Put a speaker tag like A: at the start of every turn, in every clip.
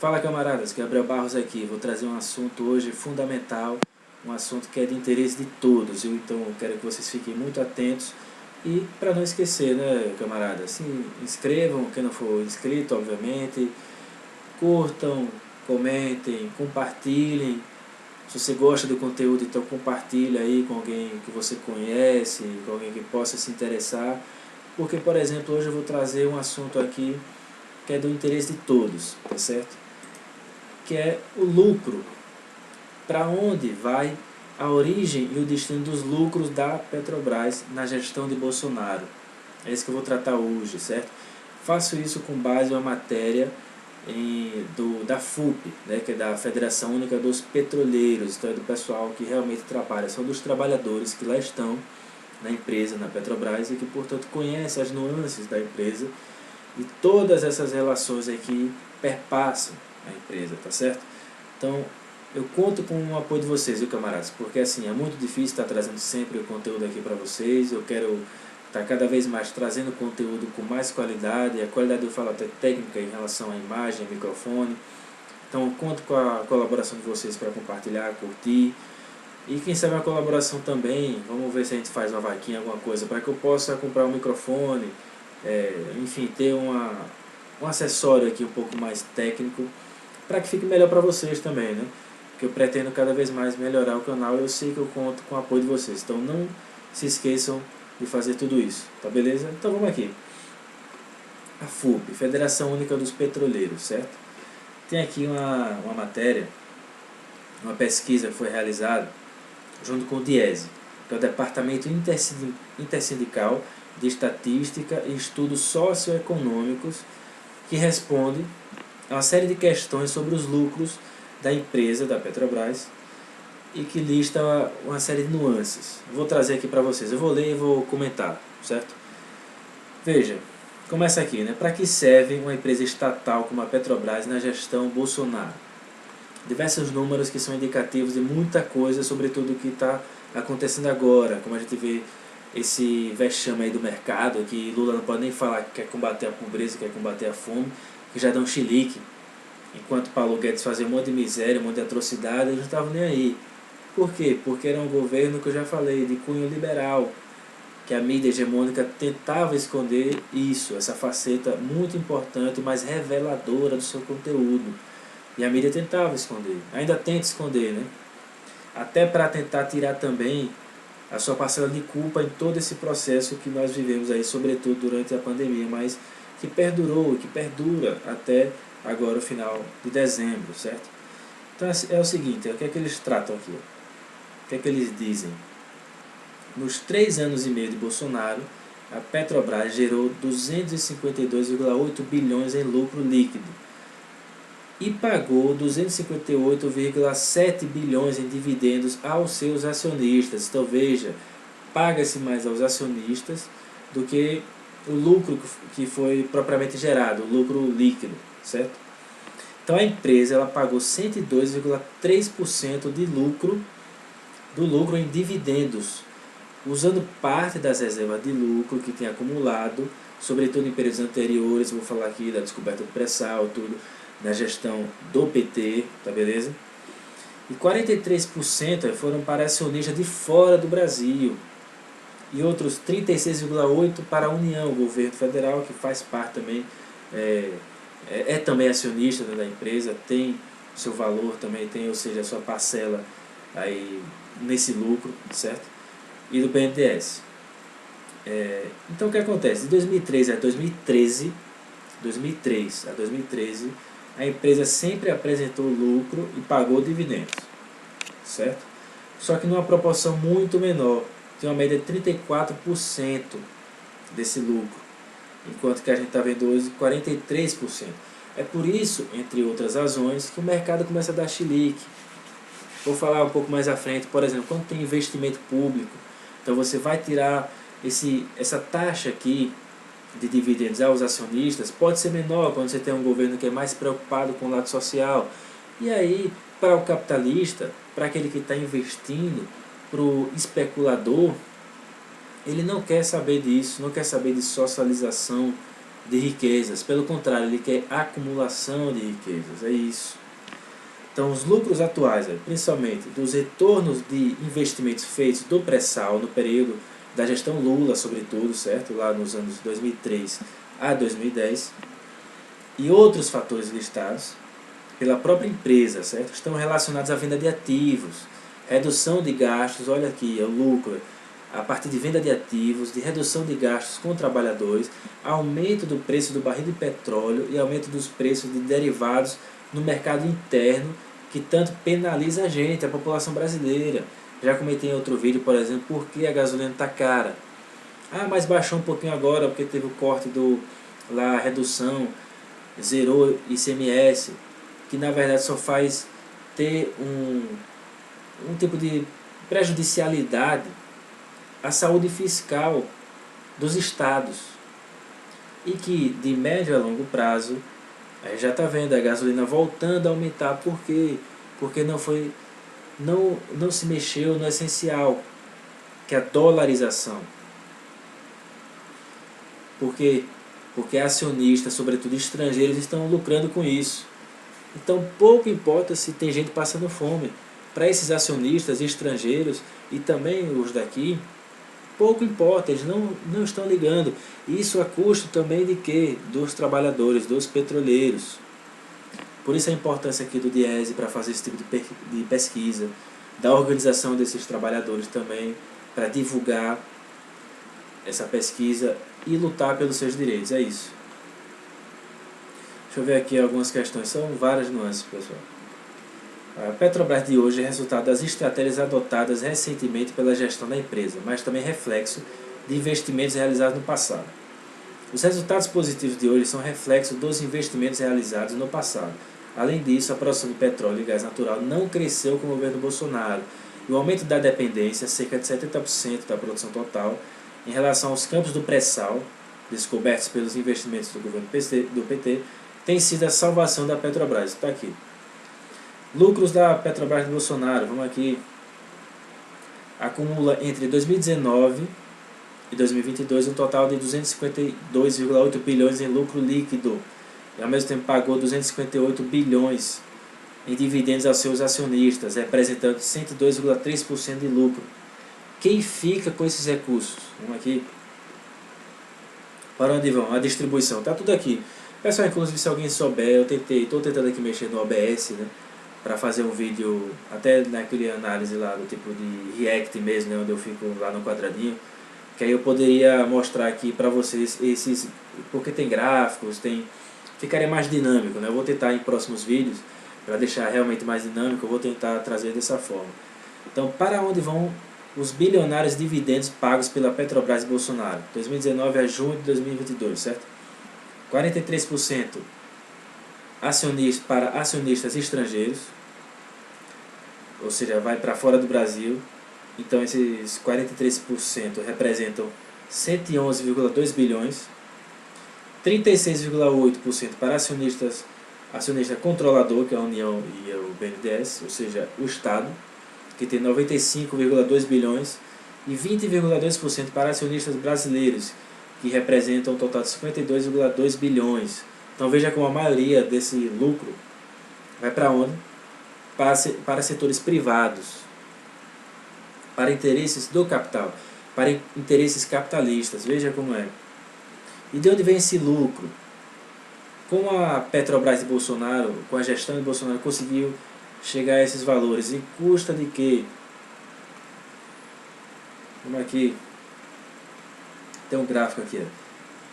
A: Fala camaradas, Gabriel Barros aqui. Vou trazer um assunto hoje fundamental, um assunto que é de interesse de todos, então eu quero que vocês fiquem muito atentos e para não esquecer, né, camaradas, se inscrevam, quem não for inscrito, obviamente, curtam, comentem, compartilhem. Se você gosta do conteúdo, então compartilha aí com alguém que você conhece, com alguém que possa se interessar, porque, por exemplo, hoje eu vou trazer um assunto aqui que é do interesse de todos, tá certo? Que é o lucro. Para onde vai a origem e o destino dos lucros da Petrobras na gestão de Bolsonaro? É isso que eu vou tratar hoje, certo? Faço isso com base em uma matéria da FUP, né, que é da Federação Única dos Petroleiros, então é do pessoal que realmente trabalha, são dos trabalhadores que lá estão na empresa, na Petrobras, e que, portanto, conhecem as nuances da empresa e todas essas relações aqui perpassam a empresa, tá certo? Então, eu conto com o apoio de vocês, viu, camaradas? Porque, assim, é muito difícil estar trazendo sempre o conteúdo aqui para vocês. Eu quero estar cada vez mais trazendo conteúdo com mais qualidade. A qualidade eu falo até técnica em relação à imagem, microfone. Então, eu conto com a colaboração de vocês para compartilhar, curtir. E quem sabe uma colaboração também. Vamos ver se a gente faz uma vaquinha, alguma coisa, para que eu possa comprar um microfone, enfim, ter um acessório aqui um pouco mais técnico, para que fique melhor para vocês também, né? Porque eu pretendo cada vez mais melhorar o canal e eu sei que eu conto com o apoio de vocês. Então não se esqueçam de fazer tudo isso, tá beleza? Então vamos aqui. A FUP, Federação Única dos Petroleiros, certo? Tem aqui uma matéria, uma pesquisa que foi realizada junto com o DIESE, que é o Departamento Intersindical de Estatística e Estudos Socioeconômicos, que responde a uma série de questões sobre os lucros da empresa, da Petrobras, e que lista uma série de nuances. Vou trazer aqui para vocês, eu vou ler e vou comentar, certo? Veja, começa aqui, né? Para que serve uma empresa estatal como a Petrobras na gestão Bolsonaro? Diversos números que são indicativos de muita coisa, sobretudo o que está acontecendo agora, como a gente vê esse vexame aí do mercado, que Lula não pode nem falar que quer combater a pobreza, que quer combater a fome, que já dá um chilique. Enquanto Paulo Guedes fazia um monte de miséria, um monte de atrocidade, eles não estavam nem aí. Por quê? Porque era um governo que eu já falei, de cunho liberal, que a mídia hegemônica tentava esconder isso, essa faceta muito importante, mas reveladora do seu conteúdo. E a mídia tentava esconder, ainda tenta esconder, né? Até para tentar tirar também a sua parcela de culpa em todo esse processo que nós vivemos aí, sobretudo durante a pandemia, mas que perdurou, que perdura até agora o final de dezembro, certo? Então é o seguinte, o que é que eles tratam aqui? O que é que eles dizem? Nos 3 anos e meio de Bolsonaro, a Petrobras gerou 252,8 bilhões em lucro líquido e pagou 258,7 bilhões em dividendos aos seus acionistas. Então veja, paga-se mais aos acionistas do que o lucro que foi propriamente gerado, o lucro líquido, certo? Então a empresa ela pagou 102,3% de lucro, do lucro em dividendos, usando parte das reservas de lucro que tem acumulado, sobretudo em períodos anteriores. Vou falar aqui da descoberta do pré-sal, tudo na gestão do PT, tá beleza? E 43% foram para acionistas de fora do Brasil e outros 36,8% para a União, o governo federal, que faz parte também, é também acionista da empresa, tem seu valor também, tem, ou seja, a sua parcela aí nesse lucro, certo? E do BNDES. Então o que acontece? De 2003 a 2013, a empresa sempre apresentou lucro e pagou dividendos, certo? Só que numa proporção muito menor, tem uma média de 34% desse lucro, enquanto que a gente está vendo hoje 43%. É por isso, entre outras razões, que o mercado começa a dar chilique. Vou falar um pouco mais à frente, por exemplo, quando tem investimento público, então você vai tirar essa taxa aqui de dividendos aos acionistas, pode ser menor quando você tem um governo que é mais preocupado com o lado social. E aí, para o capitalista, para aquele que está investindo, para o especulador, ele não quer saber disso, não quer saber de socialização de riquezas, pelo contrário, ele quer acumulação de riquezas, é isso. Então, os lucros atuais, principalmente dos retornos de investimentos feitos do pré-sal no período da gestão Lula, sobretudo, certo? Lá nos anos 2003 a 2010, e outros fatores listados pela própria empresa, certo? Estão relacionados à venda de ativos, redução de gastos, olha aqui, é o lucro, a partir de venda de ativos, de redução de gastos com trabalhadores, aumento do preço do barril de petróleo e aumento dos preços de derivados no mercado interno, que tanto penaliza a gente, a população brasileira. Já comentei em outro vídeo, por exemplo, por que a gasolina está cara. Ah, mas baixou um pouquinho agora, porque teve o corte a redução, zerou ICMS, que na verdade só faz ter um tipo de prejudicialidade à saúde fiscal dos estados. E que de médio a longo prazo, aí já está vendo a gasolina voltando a aumentar. Por quê? Porque não se mexeu no essencial, que é a dolarização. Por quê? Porque acionistas, sobretudo estrangeiros, estão lucrando com isso. Então pouco importa se tem gente passando fome. Para esses acionistas estrangeiros e também os daqui, pouco importa, eles não estão ligando. Isso a custo também de quê? Dos trabalhadores, dos petroleiros. Por isso a importância aqui do Diese para fazer esse tipo de pesquisa, da organização desses trabalhadores também, para divulgar essa pesquisa e lutar pelos seus direitos, é isso. Deixa eu ver aqui algumas questões, são várias nuances, pessoal. A Petrobras de hoje é resultado das estratégias adotadas recentemente pela gestão da empresa, mas também reflexo de investimentos realizados no passado. Os resultados positivos de hoje são reflexo dos investimentos realizados no passado. Além disso, a produção de petróleo e gás natural não cresceu com o governo Bolsonaro, e o aumento da dependência, cerca de 70% da produção total, em relação aos campos do pré-sal, descobertos pelos investimentos do governo do PT, tem sido a salvação da Petrobras. Está aqui. Lucros da Petrobras de Bolsonaro, vamos aqui, acumula entre 2019 e 2022 um total de 252,8 bilhões em lucro líquido, e ao mesmo tempo pagou 258 bilhões em dividendos aos seus acionistas, representando 102,3% de lucro. Quem fica com esses recursos? Vamos aqui. Para onde vão? A distribuição. Está tudo aqui. Pessoal, inclusive, se alguém souber, estou tentando aqui mexer no OBS, né? Para fazer um vídeo, até naquele análise lá do tipo de React mesmo, né? Onde eu fico lá no quadradinho. Que aí eu poderia mostrar aqui para vocês esses... Porque tem gráficos, ficaria mais dinâmico, né? Eu vou tentar em próximos vídeos, para deixar realmente mais dinâmico, eu vou tentar trazer dessa forma. Então, para onde vão os bilionários dividendos pagos pela Petrobras e Bolsonaro? 2019 a junho de 2022, certo? 43% para acionistas estrangeiros, ou seja, vai para fora do Brasil. Então esses 43% representam 111,2 bilhões. 36,8% para acionista controlador, que é a União e o BNDES, ou seja, o Estado, que tem 95,2 bilhões, e 20,2% para acionistas brasileiros, que representam um total de 52,2 bilhões. Então veja como a maioria desse lucro vai para onde? Para setores privados, para interesses do capital, para interesses capitalistas. Veja como é. E de onde vem esse lucro? Como a Petrobras de Bolsonaro, com a gestão de Bolsonaro, conseguiu chegar a esses valores? E custa de quê? Vamos aqui. Tem um gráfico aqui.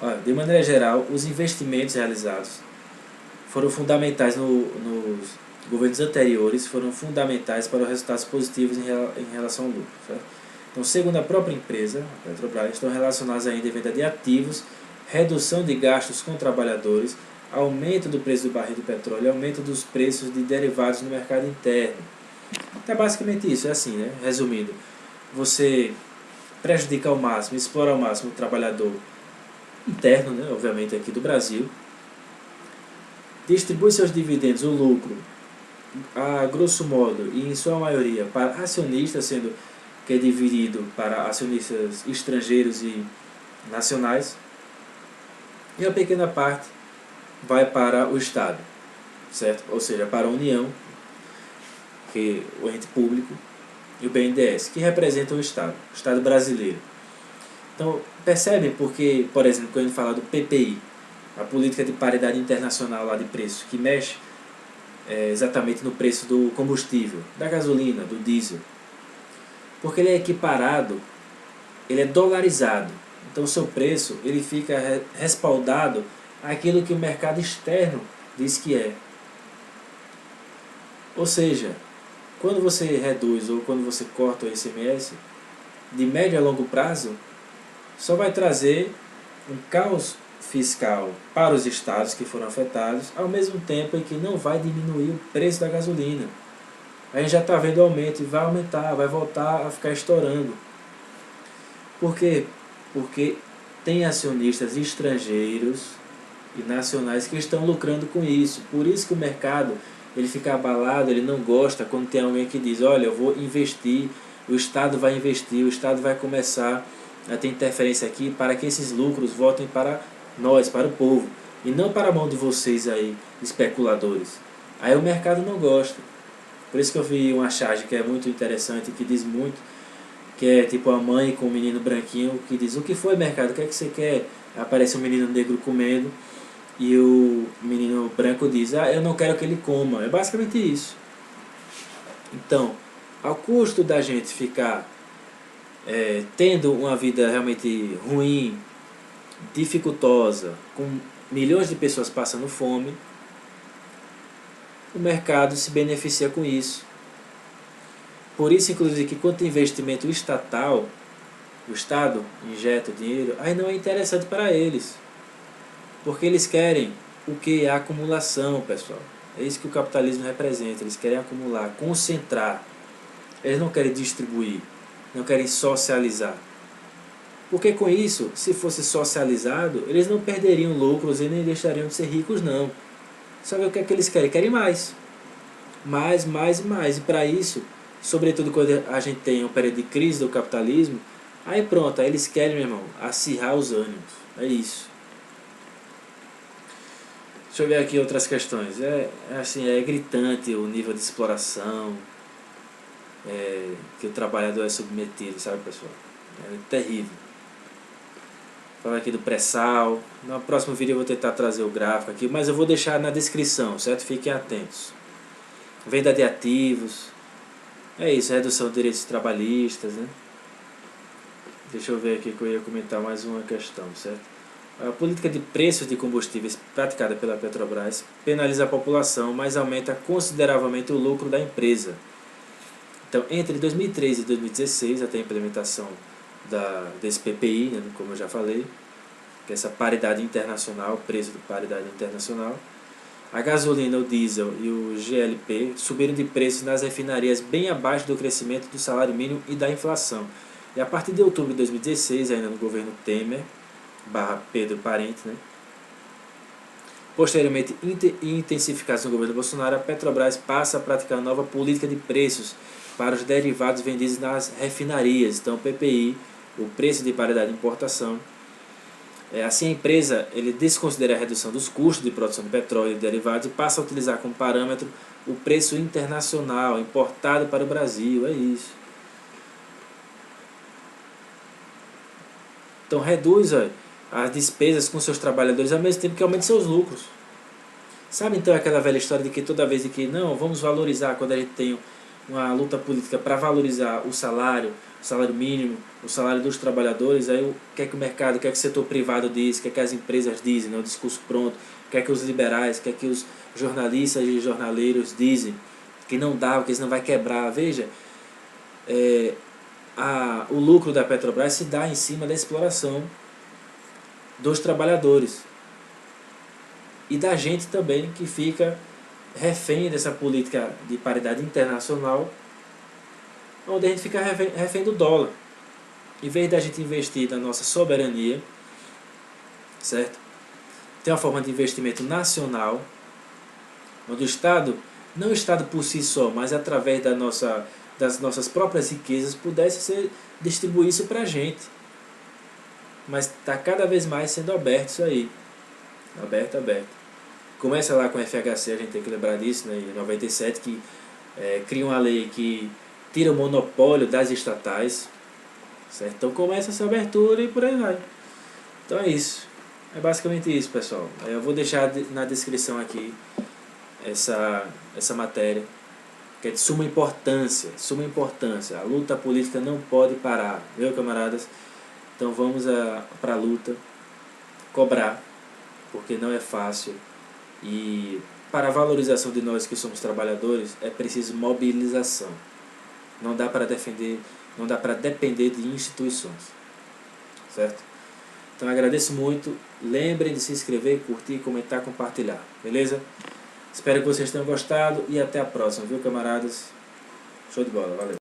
A: Olha, de maneira geral, os investimentos realizados foram fundamentais nos governos anteriores, foram fundamentais para os resultados positivos em relação ao lucro. Certo? Então, segundo a própria empresa, a Petrobras, estão relacionados ainda à venda de ativos, redução de gastos com trabalhadores, aumento do preço do barril de petróleo, aumento dos preços de derivados no mercado interno. Então, é basicamente isso, é assim, né? Resumindo, você prejudica ao máximo, explora ao máximo o trabalhador interno, né? Obviamente aqui do Brasil, distribui seus dividendos, o lucro, a grosso modo e em sua maioria para acionistas, sendo que é dividido para acionistas estrangeiros e nacionais. e uma pequena parte vai para o Estado, certo? Ou seja, para a União, que é o ente público, e o BNDES, que representam o Estado brasileiro. Então, percebem porque, por exemplo, quando a gente fala do PPI, a Política de Paridade Internacional lá de preços, que mexe exatamente no preço do combustível, da gasolina, do diesel, porque ele é equiparado, ele é dolarizado. Então, o seu preço ele fica respaldado àquilo que o mercado externo diz que é. Ou seja, quando você reduz ou quando você corta o ICMS, de médio a longo prazo, só vai trazer um caos fiscal para os estados que foram afetados, ao mesmo tempo em que não vai diminuir o preço da gasolina. A gente já está vendo o aumento e vai aumentar, vai voltar a ficar estourando. Por quê? Porque tem acionistas estrangeiros e nacionais que estão lucrando com isso. Por isso que o mercado ele fica abalado, ele não gosta quando tem alguém que diz, olha, eu vou investir, o Estado vai investir, o Estado vai começar a ter interferência aqui para que esses lucros voltem para nós, para o povo, e não para a mão de vocês aí, especuladores. Aí o mercado não gosta. Por isso que eu vi uma charge que é muito interessante, que diz muito, que é tipo a mãe com o menino branquinho, que diz, o que foi, mercado, o que é que você quer? Aparece um menino negro comendo, e o menino branco diz, eu não quero que ele coma. É basicamente isso. Então, ao custo da gente ficar tendo uma vida realmente ruim, dificultosa, com milhões de pessoas passando fome, o mercado se beneficia com isso. Por isso, inclusive, que quanto investimento estatal, o Estado injeta o dinheiro, aí não é interessante para eles. Porque eles querem o que? A acumulação, pessoal. É isso que o capitalismo representa. Eles querem acumular, concentrar. Eles não querem distribuir, não querem socializar. Porque com isso, se fosse socializado, eles não perderiam lucros e nem deixariam de ser ricos, não. Sabe o que é que eles querem? Querem mais. Mais, mais e mais. E para isso, sobretudo quando a gente tem um período de crise do capitalismo, aí pronto, aí eles querem, meu irmão, acirrar os ânimos. É isso. Deixa eu ver aqui outras questões. É gritante o nível de exploração que o trabalhador é submetido, sabe, pessoal? É terrível. Falar aqui do pré-sal. No próximo vídeo eu vou tentar trazer o gráfico aqui, mas eu vou deixar na descrição, certo? Fiquem atentos. Venda de ativos. É isso, redução de direitos trabalhistas, né? Deixa eu ver aqui que eu ia comentar mais uma questão, certo? A política de preços de combustíveis praticada pela Petrobras penaliza a população, mas aumenta consideravelmente o lucro da empresa. Então, entre 2013 e 2016, até a implementação desse PPI, né, como eu já falei, que é essa paridade internacional, preço de paridade internacional, a gasolina, o diesel e o GLP subiram de preços nas refinarias bem abaixo do crescimento do salário mínimo e da inflação. E a partir de outubro de 2016, ainda no governo Temer, Pedro Parente, né? Posteriormente, intensificados no governo Bolsonaro, a Petrobras passa a praticar nova política de preços para os derivados vendidos nas refinarias. Então, o PPI, o preço de paridade de importação. Assim, a empresa desconsidera a redução dos custos de produção de petróleo e derivados e passa a utilizar como parâmetro o preço internacional importado para o Brasil. É isso. Então, reduz as despesas com seus trabalhadores ao mesmo tempo que aumenta seus lucros. Sabe então aquela velha história de que toda vez que não, vamos valorizar, quando a gente tem uma luta política para valorizar o salário mínimo, o salário dos trabalhadores, aí o que é que o mercado, o que é que o setor privado diz, o que é que as empresas dizem, né, o discurso pronto, o que é que os liberais, o que é que os jornalistas e jornaleiros dizem, que não dá, que isso não vai quebrar. Veja, o lucro da Petrobras se dá em cima da exploração dos trabalhadores e da gente também, que fica refém dessa política de paridade internacional, onde a gente fica refém do dólar. Em vez da gente investir na nossa soberania, certo? Tem uma forma de investimento nacional, onde o Estado, não o Estado por si só, mas através das nossas próprias riquezas, pudesse distribuir isso para a gente. Mas está cada vez mais sendo aberto isso aí. Aberto, aberto. Começa lá com o FHC, a gente tem que lembrar disso, né, em 97, que cria uma lei que tira o monopólio das estatais, certo? Então começa essa abertura e por aí vai. Então é isso. É basicamente isso, pessoal. Eu vou deixar na descrição aqui essa matéria, que é de suma importância, suma importância. A luta política não pode parar, viu, camaradas? Então vamos para a luta, cobrar, porque não é fácil. E para a valorização de nós que somos trabalhadores, é preciso mobilização. Não dá para defender, não dá para depender de instituições, certo? Então agradeço muito. Lembrem de se inscrever, curtir, comentar, compartilhar, beleza? Espero que vocês tenham gostado e até a próxima, viu, camaradas? Show de bola, valeu!